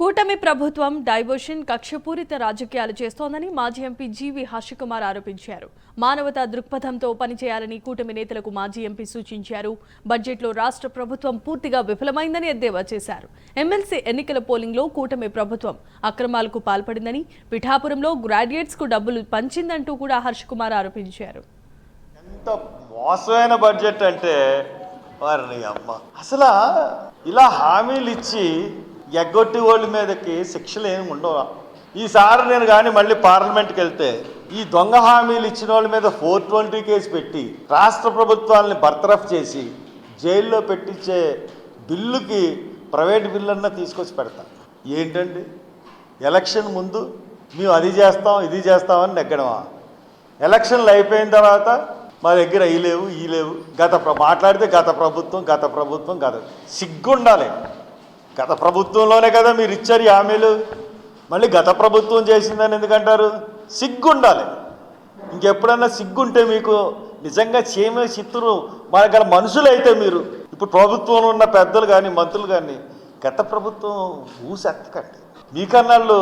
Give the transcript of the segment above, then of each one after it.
కూటమి ప్రభుత్వం డైవర్షన్ కక్షపూరిత రాజకీయాలు చేస్తోందని మాజీ ఎంపీ జీవి హర్షకుమార్ ఆరోపించారు. మానవతా దృక్పథంతో పనిచేయాలని కూటమి నేతలకు మాజీ ఎంపీ సూచించారు. బడ్జెట్లో రాష్ట్ర ప్రభుత్వం పూర్తిగా విఫలమైందని ఎద్దేవా చేశారు. ఎమ్మెల్సీ ఎన్నికల పోలింగ్లో కూటమి ప్రభుత్వం అక్రమాలకు పాల్పడిందని, పిఠాపురంలో గ్రాడ్యుయేట్స్ కు డబ్బులు పంచిందంటూ కూడా హర్షకుమార్ ఆరోపించారు. ఎంత మోసమైన బడ్జెట్ అంటే వారిని అమ్మ అసలు ఇలా హామీలు ఇచ్చి ఎగ్గొట్టి వాళ్ళ మీదకి శిక్షలు ఏమి ఉండవు. ఈసారి నేను కానీ మళ్ళీ పార్లమెంట్కి వెళ్తే ఈ దొంగ హామీలు ఇచ్చిన వాళ్ళ మీద 420 కేసు పెట్టి రాష్ట్ర ప్రభుత్వాలని బర్తరఫ్ చేసి జైల్లో పెట్టించే బిల్లుకి ప్రైవేట్ బిల్లన్నా తీసుకొచ్చి పెడతాను. ఏంటండి ఎలక్షన్ ముందు మేము అది చేస్తాం ఇది చేస్తామని నెగ్గడమా? ఎలక్షన్లు అయిపోయిన తర్వాత మా దగ్గర ఈ లేవు మాట్లాడితే గత ప్రభుత్వం సిగ్గుండాలి. గత ప్రభుత్వంలోనే కదా మీరు ఇచ్చారు ఈ హామీలు, మళ్ళీ గత ప్రభుత్వం చేసిందని ఎందుకంటారు? సిగ్గుండాలి. ఇంకెప్పుడన్నా సిగ్గుంటే మీకు నిజంగా చేమే చిత్తురు మన గల మనుషులు అయితే మీరు ఇప్పుడు ప్రభుత్వంలో ఉన్న పెద్దలు కానీ మంత్రులు కానీ గత ప్రభుత్వం ఊసెత్తకండి. మీకన్నాళ్ళు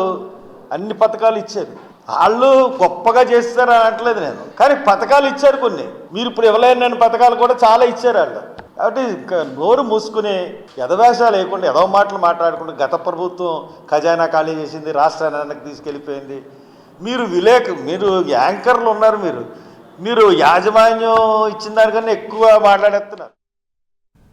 అన్ని పథకాలు ఇచ్చారు, వాళ్ళు గొప్పగా చేస్తారని అనట్లేదు నేను, కానీ పథకాలు ఇచ్చారు కొన్ని. మీరు ఇప్పుడు ఇవ్వలేని పథకాలు కూడా చాలా ఇచ్చారు వాళ్ళు. కాబట్టి నోరు మూసుకుని ఎదవేషాలు లేకుండా ఎదవ మాటలు మాట్లాడుకుంటూ గత ప్రభుత్వం ఖజానా ఖాళీ చేసింది, రాష్ట్రానికి తీసుకెళ్ళిపోయింది. మీరు యాంకర్లు ఉన్నారు, మీరు యాజమాన్యం ఇచ్చిన దానికన్నా ఎక్కువ మాట్లాడేస్తున్నారు.